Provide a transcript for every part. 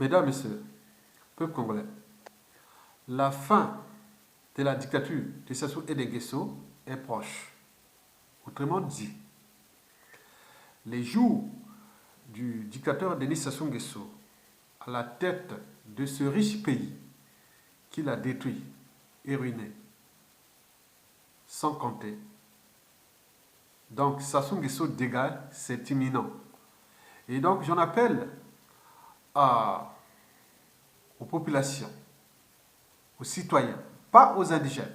Mesdames, Messieurs, peuple congolais, la fin de la dictature de Sassou et de Nguesso est proche. Autrement dit, les jours du dictateur Denis Sassou Nguesso à la tête de ce riche pays qu'il a détruit et ruiné, sans compter. Donc Sassou Nguesso dégage, c'est imminent. Et donc j'en appelle aux populations, aux citoyens, pas aux indigènes.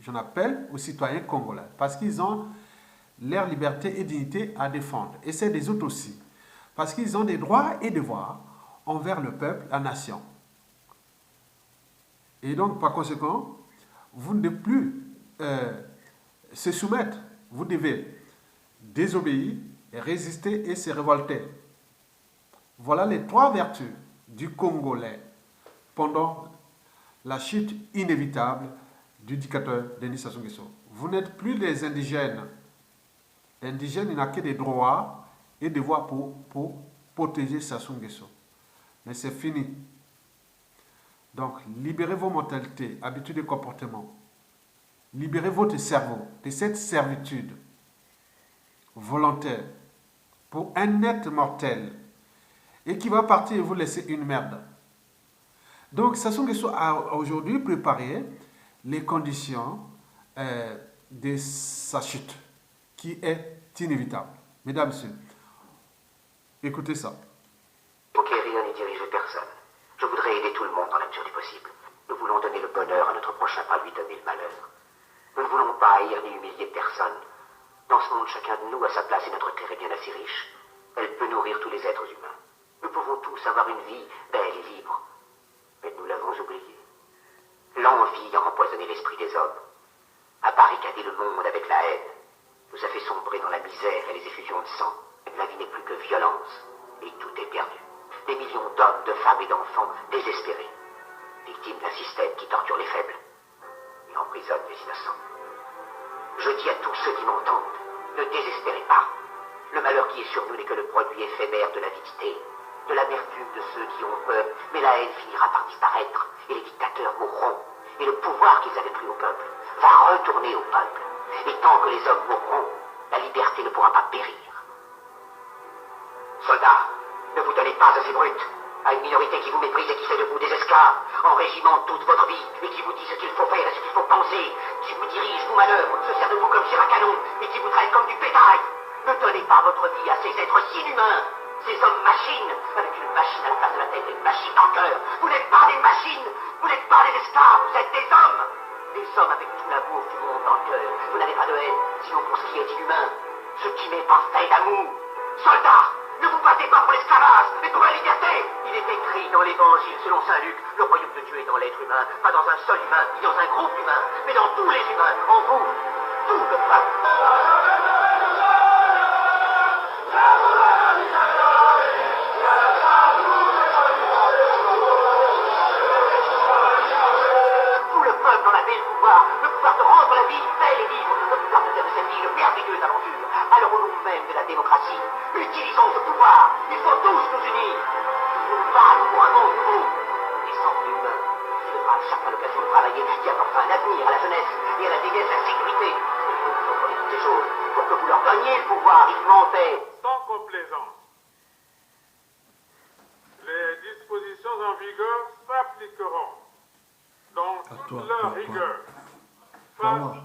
J'en appelle aux citoyens congolais parce qu'ils ont leur liberté et dignité à défendre. Et c'est des autres aussi. Parce qu'ils ont des droits et devoirs envers le peuple, la nation. Et donc, par conséquent, vous ne devez plus se soumettre. Vous devez désobéir, et résister et se révolter. Voilà les trois vertus du Congolais pendant la chute inévitable du dictateur Denis Sassou Nguesso. Vous n'êtes plus des indigènes. Indigène, il n'a que des droits et devoirs pour protéger Sassou Nguesso. Mais c'est fini. Donc, libérez vos mentalités, habitudes et comportements. Libérez votre cerveau de cette servitude volontaire pour un être mortel et qui va partir et vous laisser une merde. Donc, Sassou Nguesso a aujourd'hui préparé les conditions de sa chute, qui est inévitable. Mesdames, Messieurs, écoutez ça. Conquérir ni diriger personne. Je voudrais aider tout le monde dans la mesure du possible. Nous voulons donner le bonheur à notre prochain, pas lui donner le malheur. Nous ne voulons pas haïr ni humilier personne. Dans ce monde, chacun de nous a sa place et notre terre est bien assez riche. Elle peut nourrir tous les êtres humains. Nous pouvons tous avoir une vie belle et libre. Mais nous l'avons oublié. L'envie a empoisonné l'esprit des hommes, a barricadé le monde avec la haine, nous a fait sombrer dans la misère et les effusions de sang. La vie n'est plus que violence, et tout est perdu. Des millions d'hommes, de femmes et d'enfants désespérés, victimes d'un système qui torture les faibles et emprisonne les innocents. Je dis à tous ceux qui m'entendent, ne désespérez pas. Le malheur qui est sur nous n'est que le produit éphémère de l'avidité, de l'amertume de ceux qui ont peur, mais la haine finira par disparaître, et les dictateurs mourront, et le pouvoir qu'ils avaient pris au peuple va retourner au peuple. Et tant que les hommes mourront, la liberté ne pourra pas périr. Soldats, ne vous donnez pas à ces brutes, à une minorité qui vous méprise et qui fait de vous des esclaves, en régiment toute votre vie, et qui vous dit ce qu'il faut faire et ce qu'il faut penser, qui vous dirige, vous manœuvre, se sert de vous comme sur un canon, et qui vous traite comme du bétail. Ne donnez pas votre vie à ces êtres si inhumains, ces hommes-machines, avec une machine à la place de la tête et une machine dans le cœur. Vous n'êtes pas des machines, vous n'êtes pas des esclaves, vous êtes des hommes. Des hommes avec tout l'amour du monde dans le cœur. Vous n'avez pas de haine, sinon pour ce qui est inhumain, ce qui n'est pas fait d'amour. Soldats, ne vous battez pas pour l'esclavage, mais pour la liberté. Il est écrit dans l'évangile selon saint Luc, le royaume de Dieu est dans l'être humain, pas dans un seul humain, ni dans un groupe humain, mais dans tous les humains, en vous, tout le peuple. Le pouvoir de rendre la vie belle et libre, le pouvoir de faire de cette vie une merveilleuse aventure. Alors au nom même de la démocratie, utilisons ce pouvoir. Il faut tous nous unir. Nous nous battre pour un monde nouveau et sans humain, qui donnera à chacun l'occasion de travailler, qui apportera un avenir à la jeunesse et à la vieillesse la sécurité. Il faut que vous compreniez toutes ces choses pour que vous leur donniez le pouvoir vivement fait. Sans complaisance, les dispositions en vigueur s'appliqueront dans toute leur rigueur face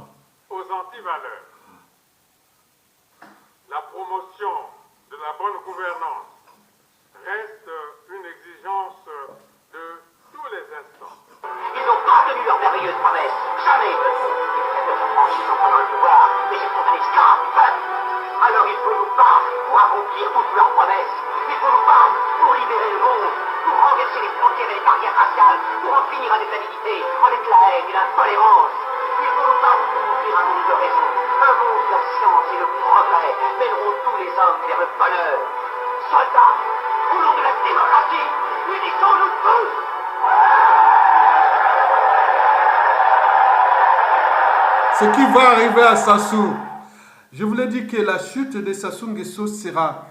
aux antivaleurs. La promotion de la bonne gouvernance reste une exigence de tous les instants. Ils n'ont pas tenu leur merveilleuse promesse. Jamais. Ils préfèrent se franchir en prenant le pouvoir, mais ils sont un esclave du peuple. Alors il faut nous battre pour accomplir toutes leurs promesses. Il faut nous battre pour libérer le monde, pour renverser les frontières et les barrières raciales, pour en finir avec l'avidité, avec la haine et l'intolérance. Il faut nous battre pour ouvrir un monde de raison, un monde où la science et le progrès mèneront tous les hommes vers le bonheur. Soldats, au nom de la démocratie, unissons-nous tous. Ce qui va arriver à Sassou, je vous l'ai dit que la chute de Sassou Nguesso sera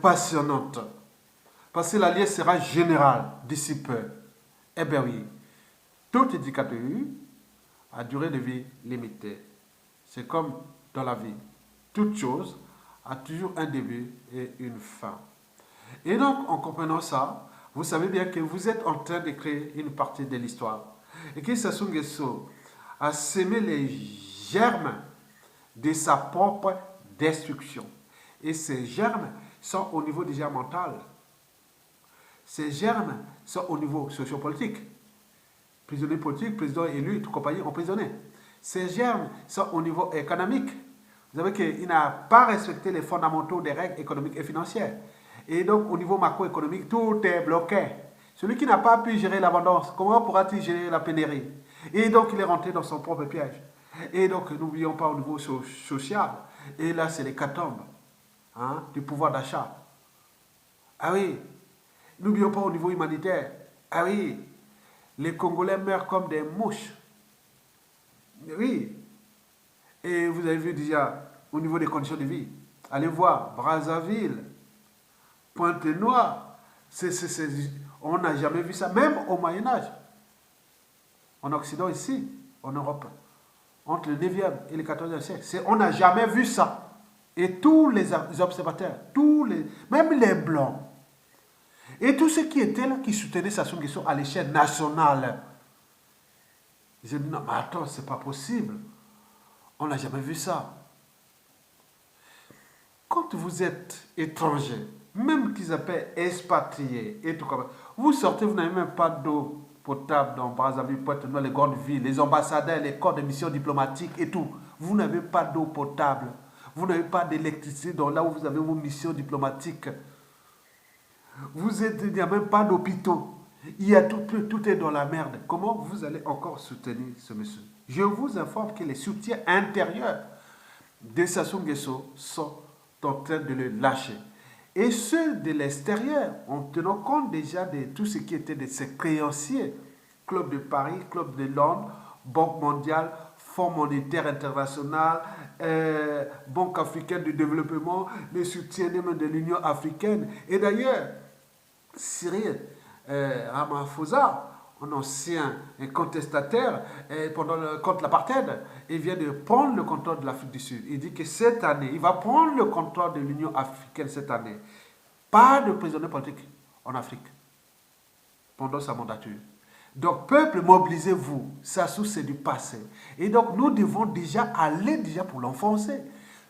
passionnante. Parce que l'alliance sera générale d'ici peu. Eh bien oui, tout éducateur a durée de vie limitée. C'est comme dans la vie. Toute chose a toujours un début et une fin. Et donc, en comprenant ça, vous savez bien que vous êtes en train de créer une partie de l'histoire. Et que Sassou Nguesso a semé les germes de sa propre destruction. Et ces germes sont au niveau déjà mental. Ces germes sont au niveau sociopolitique. Prisonniers politiques, président élu, tout compagnie emprisonnés. Ces germes sont au niveau économique. Vous savez qu'il n'a pas respecté les fondamentaux des règles économiques et financières. Et donc, au niveau macroéconomique, tout est bloqué. Celui qui n'a pas pu gérer l'abondance, comment pourra-t-il gérer la pénurie? Et donc, il est rentré dans son propre piège. Et donc, n'oublions pas au niveau social. Et là, c'est l'hécatombe du pouvoir d'achat. Ah oui, n'oublions pas au niveau humanitaire. Ah oui, les Congolais meurent comme des mouches. Oui. Et vous avez vu déjà au niveau des conditions de vie. Allez voir Brazzaville, Pointe-Noire. On n'a jamais vu ça, même au Moyen-Âge. En Occident, ici, en Europe, entre le 9e et le 14e siècle. On n'a jamais vu ça. Et tous les observateurs, même les Blancs, et tous ceux qui étaient là, qui soutenaient Sassou Nguesso à l'échelle nationale, ils disaient, non, mais attends, c'est pas possible. On n'a jamais vu ça. Quand vous êtes étranger, même qu'ils appellent expatriés et tout comme ça, vous sortez, vous n'avez même pas d'eau potable dans Brazzaville, Pointe-Noire, les grandes villes, les ambassadeurs, les corps de mission diplomatique et tout. Vous n'avez pas d'eau potable. Vous n'avez pas d'électricité dans là où vous avez vos missions diplomatiques. Il n'y a même pas d'hôpitaux. Tout est dans la merde. Comment vous allez encore soutenir ce monsieur? Je vous informe que les soutiens intérieurs de Sassou Nguesso sont en train de le lâcher. Et ceux de l'extérieur, en tenant compte déjà de tout ce qui était de ses créanciers, Club de Paris, Club de Londres, Banque mondiale, Fonds monétaire international, Banque africaine de développement, le soutien même de l'Union africaine. Et d'ailleurs, Cyril Ramaphosa, un ancien contestataire contre l'apartheid, il vient de prendre le contrôle de l'Afrique du Sud. Il dit que cette année, il va prendre le contrôle de l'Union africaine cette année. Pas de prisonniers politiques en Afrique pendant sa mandature. Donc, peuple, mobilisez-vous. Sassou, c'est du passé. Et donc, nous devons déjà aller pour l'enfoncer.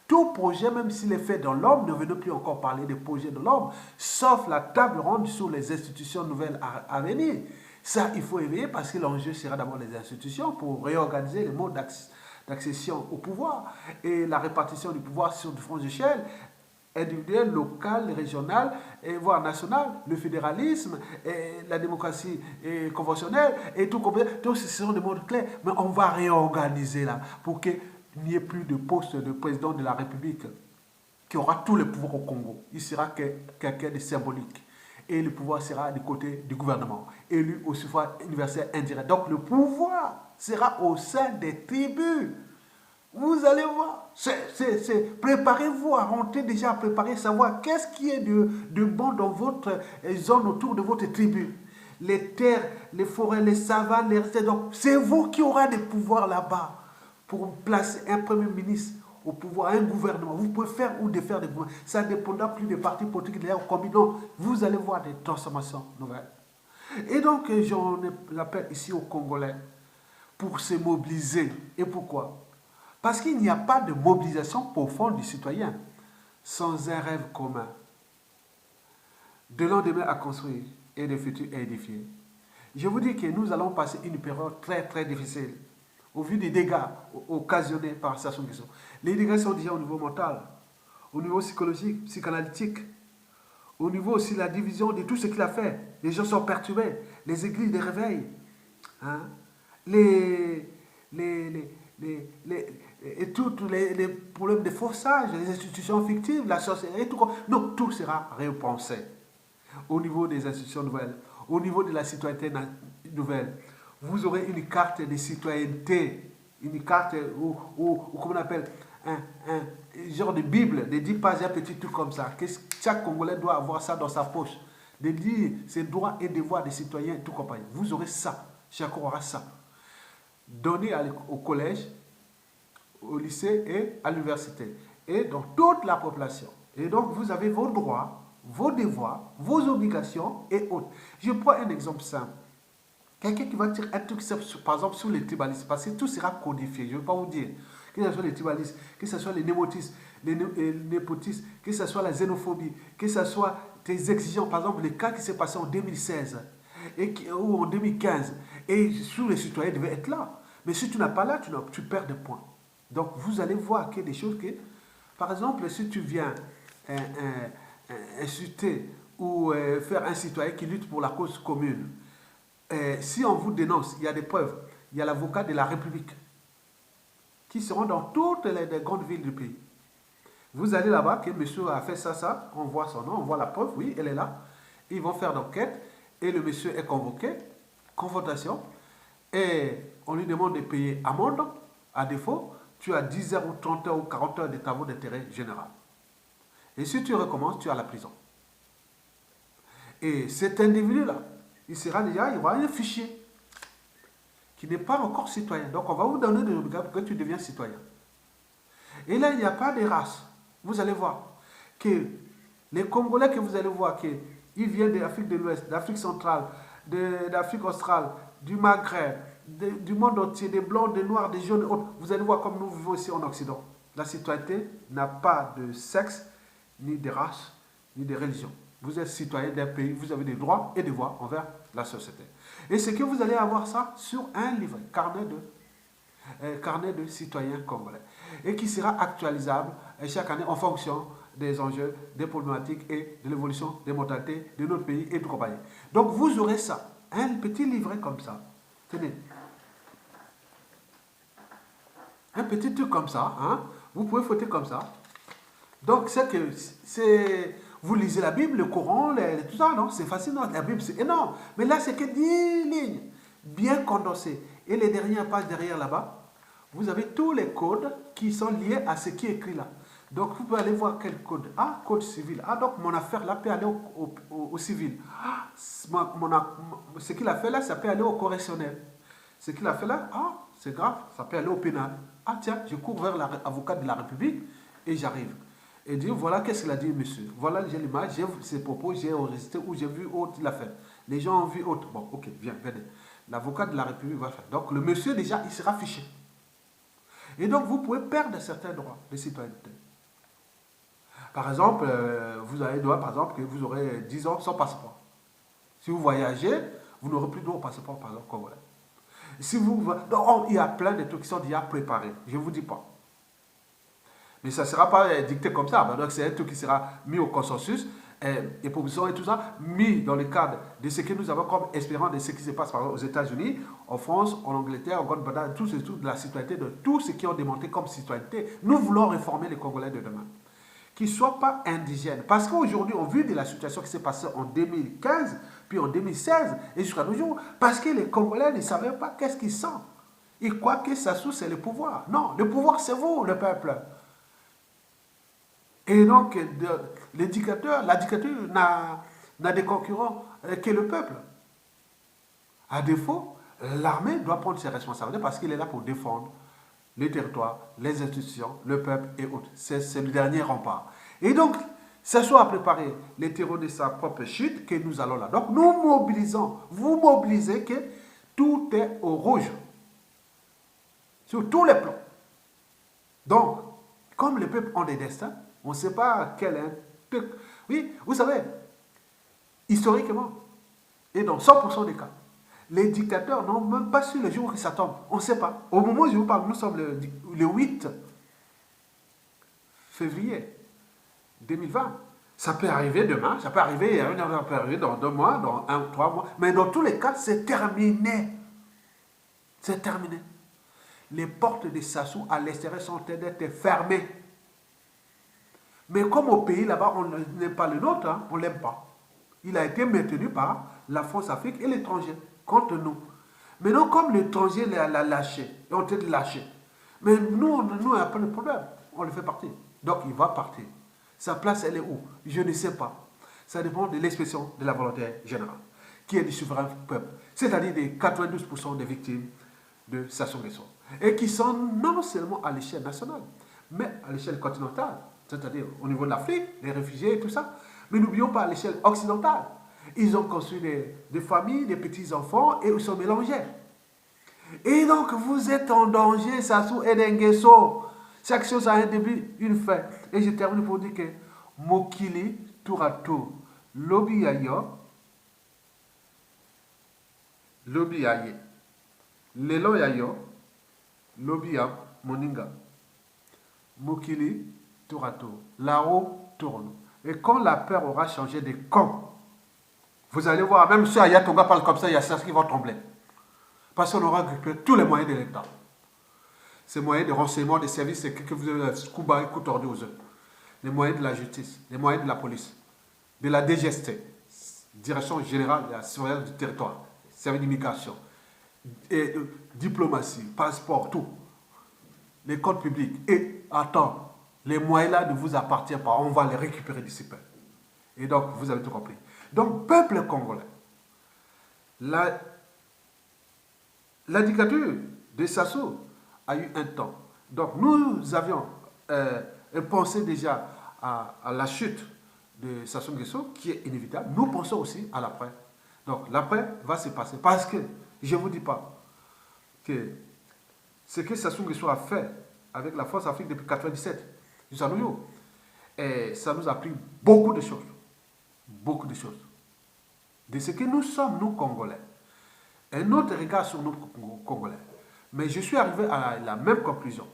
Tout projet, même s'il est fait dans l'homme, ne venez plus encore parler de projet de l'homme, sauf la table ronde sur les institutions nouvelles à venir. Ça, il faut éveiller parce que l'enjeu sera d'abord les institutions pour réorganiser les modes d'accession au pouvoir et la répartition du pouvoir sur différentes échelles, individuelle, locale, régionale, et voire nationale, le fédéralisme, et la démocratie conventionnelle, et tout. Donc, ce sont des modes clairs. Mais on va réorganiser là pour qu'il n'y ait plus de poste de président de la République qui aura tous les pouvoirs au Congo. Il sera quelqu'un de symbolique. Et le pouvoir sera du côté du gouvernement, élu au suffrage universel indirect. Donc le pouvoir sera au sein des tribus. Vous allez voir, préparez-vous à rentrer déjà, préparez, savoir qu'est-ce qui est de bon dans votre zone autour de votre tribu. Les terres, les forêts, les savanes, les restes. Donc c'est vous qui aurez des pouvoirs là-bas pour placer un premier ministre au pouvoir, un gouvernement. Vous pouvez faire ou défaire des gouvernements. Ça ne dépendra plus des partis politiques d'ailleurs combinant. Vous allez voir des transformations nouvelles. Et donc, j'en appelle ici aux Congolais pour se mobiliser. Et pourquoi? Parce qu'il n'y a pas de mobilisation profonde du citoyen sans un rêve commun. De lendemain à construire et de futur à édifier. Je vous dis que nous allons passer une période très très difficile. Au vu des dégâts occasionnés par Sassou Nguesso. Les dégâts sont déjà au niveau mental, au niveau psychologique, psychanalytique, au niveau aussi de la division de tout ce qu'il a fait. Les gens sont perturbés, les églises les réveillent, et tous les problèmes de forçage, les institutions fictives, la sorcellerie, tout. Non, tout sera repensé au niveau des institutions nouvelles, au niveau de la citoyenneté nouvelle. Vous aurez une carte de citoyenneté, une carte, ou comment on appelle, un genre de Bible, de 10 pages, un petit truc comme ça, que chaque Congolais doit avoir ça dans sa poche. de dire ses droits et devoirs des citoyens et tout compagnie. Vous aurez ça. Chacun aura ça. Donné au collège, au lycée et à l'université. Et dans toute la population. Et donc, vous avez vos droits, vos devoirs, vos obligations et autres. Je prends un exemple simple. Quelqu'un qui va dire un truc, par exemple, sur les tribalistes, parce que tout sera codifié. Je ne vais pas vous dire que ce soit les tribalistes, que ce soit les népotistes, que ce soit la xénophobie, que ce soit tes exigences, par exemple, les cas qui s'est passé en 2016 ou en 2015, et tous les citoyens devaient être là. Mais si tu n'as pas là, tu perds des points. Donc, vous allez voir qu'il y a des choses que, par exemple, si tu viens insulter ou faire un citoyen qui lutte pour la cause commune, si on vous dénonce, il y a des preuves. Il y a l'avocat de la République qui seront dans toutes les grandes villes du pays. Vous allez là-bas, que monsieur a fait ça, on voit son nom, on voit la preuve, oui, elle est là. Ils vont faire l'enquête et le monsieur est convoqué, confrontation, et on lui demande de payer amende. À défaut, tu as 10 heures ou 30 heures ou 40 heures de travaux d'intérêt général. Et si tu recommences, tu as la prison. Et cet individu-là, il y aura un fichier qui n'est pas encore citoyen. Donc on va vous donner des obligations pour que tu deviens citoyen. Et là, il n'y a pas de race. Vous allez voir que les Congolais que vous allez voir qu'ils viennent d'Afrique de l'Ouest, d'Afrique centrale, d'Afrique australe, du Maghreb, du monde entier, des blancs, des noirs, des jaunes, autres. Vous allez voir comme nous vivons ici en Occident. La citoyenneté n'a pas de sexe, ni de race, ni de religion. Vous êtes citoyen d'un pays, vous avez des droits et devoirs envers la société. Et c'est que vous allez avoir ça sur un livre, carnet de citoyens congolais, et qui sera actualisable chaque année en fonction des enjeux, des problématiques et de l'évolution des mentalités de notre pays et de compagnie. Donc vous aurez ça, un petit livret comme ça. Tenez. Un petit truc comme ça, hein? Vous pouvez fouetter comme ça. Donc vous lisez la Bible, le Coran, tout ça, non? C'est facile, non? La Bible, c'est énorme. Mais là, c'est que 10 lignes, bien condensées. Et les dernières pages derrière là-bas, vous avez tous les codes qui sont liés à ce qui est écrit là. Donc, vous pouvez aller voir quel code. Ah, code civil. Ah, donc mon affaire là peut aller au civil. Ah, ce qu'il a fait là, ça peut aller au correctionnel. Ce qu'il a fait là, ah, c'est grave, ça peut aller au pénal. Ah, tiens, je cours vers l'avocat de la République et j'arrive. Et dire, voilà qu'est-ce qu'il a dit, monsieur. Voilà, j'ai l'image, j'ai ses propos, j'ai enregistré ou j'ai vu autre, il a fait. Les gens ont vu autre. Bon, ok, viens, venez. L'avocat de la République va faire. Donc, le monsieur, déjà, il sera fiché. Et donc, vous pouvez perdre certains droits de citoyenneté. Par exemple, vous avez droit, par exemple, que vous aurez 10 ans sans passeport. Si vous voyagez, vous n'aurez plus droit au passeport, par exemple, congolais. Si vous, donc, il y a plein de trucs qui sont déjà préparés. Je ne vous dis pas. Mais ça ne sera pas dicté comme ça. Donc, c'est un truc qui sera mis au consensus, et propositions et tout ça, mis dans le cadre de ce que nous avons comme espérance de ce qui se passe par exemple, aux États-Unis, en France, en Angleterre, en Grande-Bretagne, tout de la citoyenneté, de tous ceux qui ont demandé comme citoyenneté. Nous voulons réformer les Congolais de demain. Qu'ils ne soient pas indigènes. Parce qu'aujourd'hui, on vit de la situation qui s'est passée en 2015, puis en 2016, et jusqu'à nos jours, parce que les Congolais ne savaient pas qu'est-ce qu'ils sentent. Ils croient que ça sous, c'est le pouvoir. Non, le pouvoir, c'est vous, le peuple. Et donc, la dictature n'a des concurrents que le peuple. À défaut, l'armée doit prendre ses responsabilités parce qu'il est là pour défendre les territoires, les institutions, le peuple et autres. C'est le dernier rempart. Et donc, ce soit à préparer les terreaux de sa propre chute que nous allons là. Donc, nous mobilisons, vous mobilisez que tout est au rouge. Sur tous les plans. Donc, comme les peuples ont des destins, on ne sait pas quel est un truc. Oui, vous savez, historiquement, et dans 100% des cas, les dictateurs n'ont même pas su le jour où ça tombe. On ne sait pas. Au moment où je vous parle, nous sommes le 8 février 2020. Ça peut arriver demain, ça peut arriver dans 2 mois, dans 1 ou 3 mois. Mais dans tous les cas, c'est terminé. C'est terminé. Les portes de Sassou à l'extérieur sont d'être fermées. Mais comme au pays là-bas, on n'aime pas le nôtre, hein, on ne l'aime pas. Il a été maintenu par la France-Afrique et l'étranger, contre nous. Mais non, comme l'étranger l'a lâché, et on t'a lâché. Mais nous, on n'a pas de problème, on le fait partir. Donc il va partir. Sa place, elle est où? Je ne sais pas. Ça dépend de l'expression de la volonté générale, qui est du souverain peuple, c'est-à-dire des 92% des victimes de Sassou Nguesso, et qui sont non seulement à l'échelle nationale, mais à l'échelle continentale, c'est-à-dire au niveau de l'Afrique, les réfugiés et tout ça. Mais n'oublions pas à l'échelle occidentale. Ils ont construit des familles, des petits-enfants, et ils sont mélangés. Et donc, vous êtes en danger, Sassou Nguesso. Chaque chose a un début, une fin. Et je termine pour dire que Mokili, tour à tour, Lobi Yayo, Lobi Yaye, Lelo Yayo, Lobi Yam, Moninga. Mokili, tour à tour. La roue tourne. Et quand la peur aura changé de camp, vous allez voir, même si Ayatonga parle comme ça, il y a ça qui va trembler. Parce qu'on aura récupéré tous les moyens de l'État. Ces moyens de renseignement, des services, c'est que vous avez Kuba et Coutordu aux œufs. Les moyens de la justice, les moyens de la police, de la DGST, Direction Générale de la Surveillance du Territoire, Service d'immigration, et diplomatie, passeport, tout. Les comptes publics. Et attends, les moyens là ne vous appartiennent pas, on va les récupérer d'ici peu. Et donc, vous avez tout compris. Donc, peuple congolais, la dictature de Sassou a eu un temps. Donc, nous avions pensé déjà à la chute de Sassou Nguesso, qui est inévitable. Nous pensons aussi à l'après. Donc, l'après va se passer. Parce que, je ne vous dis pas que ce que Sassou Nguesso a fait avec la Force Afrique depuis 1997, jusqu'à nous, et ça nous a appris beaucoup de choses. Beaucoup de choses. De ce que nous sommes, nous, Congolais. Un autre regard sur nous, Congolais. Mais je suis arrivé à la même conclusion.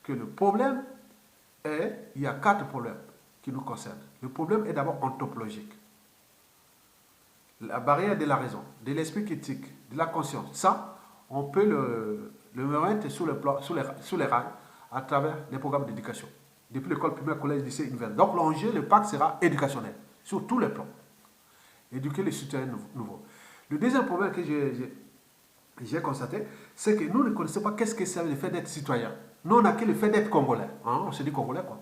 Que le problème est, il y a 4 problèmes qui nous concernent. Le problème est d'abord anthropologique. La barrière de la raison, de l'esprit critique, de la conscience. Ça, on peut le mettre sous les rails à travers les programmes d'éducation. Depuis l'école primaire, collège, lycée, université. Donc l'enjeu, le pacte sera éducationnel, sur tous les plans. Éduquer les citoyens nouveaux. Le deuxième problème que j'ai constaté, c'est que nous ne connaissons pas qu'est-ce que c'est le fait d'être citoyen. Nous, on n'a que le fait d'être congolais. Hein? On se dit congolais, quoi.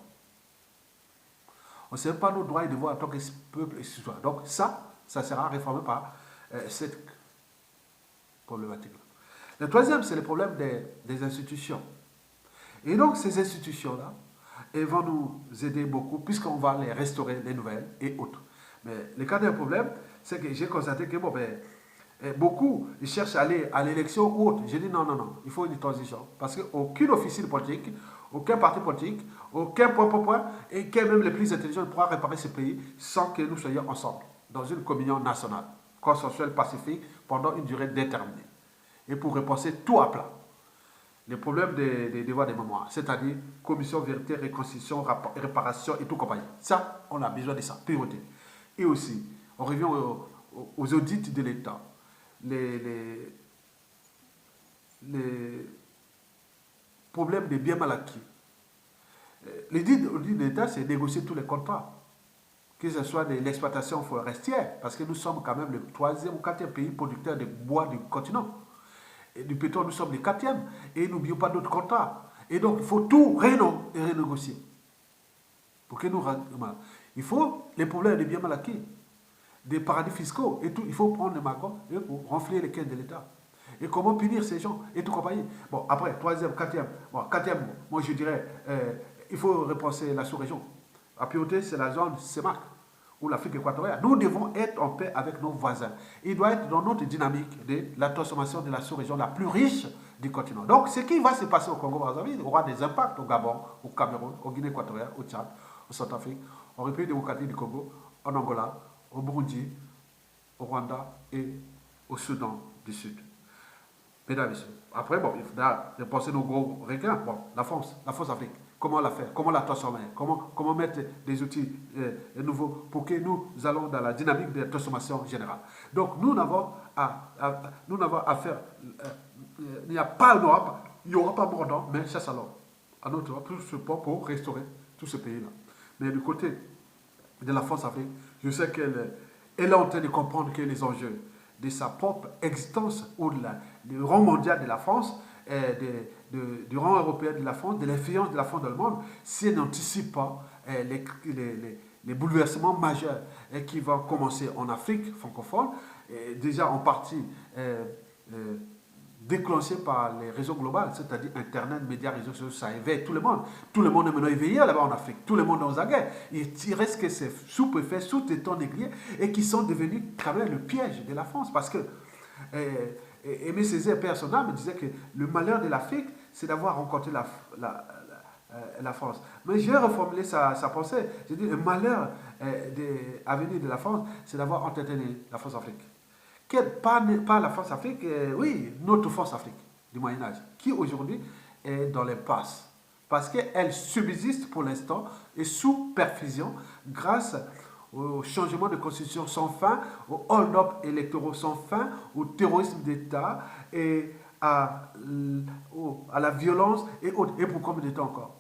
On ne sait pas nos droits et devoirs en tant que peuple et citoyen. Donc ça sera réformé par cette problématique-là. Le troisième, c'est le problème des institutions. Et donc, ces institutions-là, elles vont nous aider beaucoup, puisqu'on va les restaurer, les nouvelles et autres. Mais le quatrième problème, c'est que j'ai constaté que beaucoup ils cherchent à aller à l'élection ou autre. J'ai dit non, il faut une transition. Parce qu'aucune officier politique, aucun parti politique, aucun point, et que même les plus intelligents ne pourra réparer ce pays sans que nous soyons ensemble, dans une communion nationale, consensuelle, pacifique, pendant une durée déterminée. Et pour repenser tout à plat. Les problèmes des devoirs de mémoire, c'est-à-dire commission, vérité, réconciliation, réparation et tout compagnie. Ça, on a besoin de ça, priorité. Et aussi, on revient aux audits de l'État. Les problèmes des biens mal acquis. L'audit de l'État, c'est négocier tous les contrats. Que ce soit de l'exploitation forestière, parce que nous sommes quand même le 3e ou 4e pays producteur de bois du continent. Et du pétrole, nous sommes les 4e. Et n'oublions pas d'autres contrats. Et donc, il faut tout renégocier. Pour que nous... Il faut les problèmes des biens mal acquis, des paradis fiscaux et tout. Il faut prendre les marcons pour renfler les caisses de l'État. Et comment punir ces gens et tout compagnie. Bon, après, 3e, 4e. Bon, 4e, moi je dirais, il faut repenser la sous-région. La priorité, c'est la zone CEMAC ou l'Afrique équatoriale. Nous devons être en paix avec nos voisins. Il doit être dans notre dynamique de la transformation de la sous-région la plus riche du continent. Donc, ce qui va se passer au Congo-Brazzaville aura des impacts au Gabon, au Cameroun, au Guinée équatoriale, au Tchad, au Centrafrique, en République démocratique du Congo, en Angola, au Burundi, au Rwanda et au Soudan du Sud. Mesdames et messieurs, après, bon, il faudra penser nos gros requins. Bon, la France Afrique. Comment la faire? Comment la transformer? Comment mettre des outils nouveaux pour que nous allons dans la dynamique de la transformation générale? Donc, nous n'avons à faire... il n'y a pas l'Europe, il n'y aura pas Mordant, mais chasse à l'homme. À notre Europe, tout ce point pour restaurer tout ce pays-là. Mais du côté de la France Afrique, je sais qu'elle est en train de comprendre que les enjeux de sa propre existence ou du rang mondial de la France, du rang européen de la France, de l'influence de la France dans le monde, si elle n'anticipe pas les bouleversements majeurs qui vont commencer en Afrique francophone, déjà en partie déclenchés par les réseaux globaux, c'est-à-dire Internet, médias, réseaux sociaux, ça éveille tout le monde. Tout le monde est maintenant éveillé là-bas en Afrique. Tout le monde est aux aguets. Il reste que ces sous-préfets, sous-tétons négligés et qui sont devenus quand même le piège de la France. Parce que Aimé Césaire, père son âme, disait que le malheur de l'Afrique, c'est d'avoir rencontré la France. Mais j'ai reformulé sa pensée. J'ai dit, le malheur à venir de la France, c'est d'avoir entretenu la France-Afrique. Pas la France-Afrique, oui, notre France-Afrique du Moyen-Âge, qui aujourd'hui est dans l'impasse. Parce qu'elle subsiste pour l'instant et sous perfusion grâce au changement de constitution sans fin, aux hold-up électoraux sans fin, au terrorisme d'État et à la violence et autres. Et pour combien de temps encore?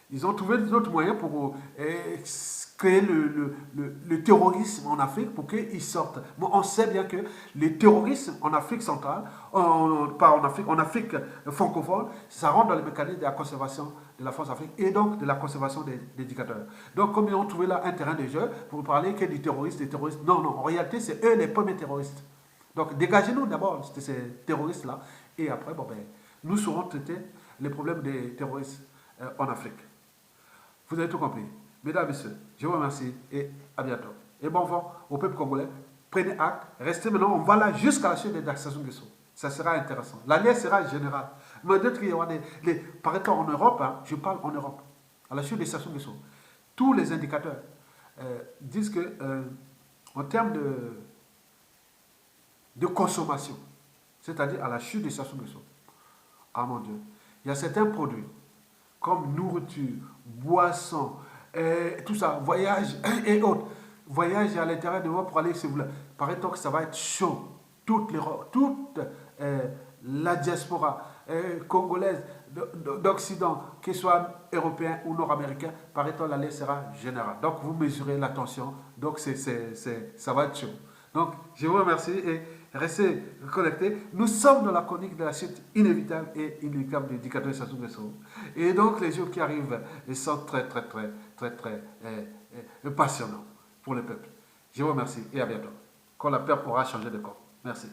Ils ont trouvé d'autres moyens pour créer le terrorisme en Afrique pour qu'ils sortent. Bon, on sait bien que le terrorisme en Afrique centrale, en Afrique francophone, ça rentre dans les mécanismes de la conservation de la France-Afrique et donc de la conservation des dictateurs. Donc, comme ils ont trouvé là un terrain de jeu pour parler que du terroriste, des terroristes, non, en réalité, c'est eux les premiers terroristes. Donc, dégagez-nous d'abord de ces terroristes-là et après, nous saurons traiter les problèmes des terroristes en Afrique. Vous avez tout compris. Mesdames et messieurs, je vous remercie et à bientôt. Et bon vent au peuple congolais. Prenez acte. Restez maintenant. On va là jusqu'à la chute des Sassou Nguesso. Ça sera intéressant. L'alliance sera générale. Mais d'autres qu'il y aura par exemple en Europe, je parle en Europe, à la chute des Sassou Nguesso, tous les indicateurs disent que en termes de consommation, c'est-à-dire à la chute des Sassou Nguesso, ah mon Dieu, il y a certains produits comme nourriture, boissons, tout ça, voyage et autres. Voyage à l'intérieur de l'Europe pour aller, si vous voulez. Paraît-il que ça va être chaud. Toute la diaspora congolaise d'Occident, qu'il soit européen ou nord-américain, paraît-il l'année sera générale. Donc vous mesurez la tension. Donc ça va être chaud. Donc je vous remercie et restez connectés. Nous sommes dans la chronique de la chute inévitable et inéluctable du dictateur Sassou Nguesso. Et donc les jours qui arrivent sont très passionnants pour le peuple. Je vous remercie et à bientôt. Quand la paix aura changé de camp. Merci.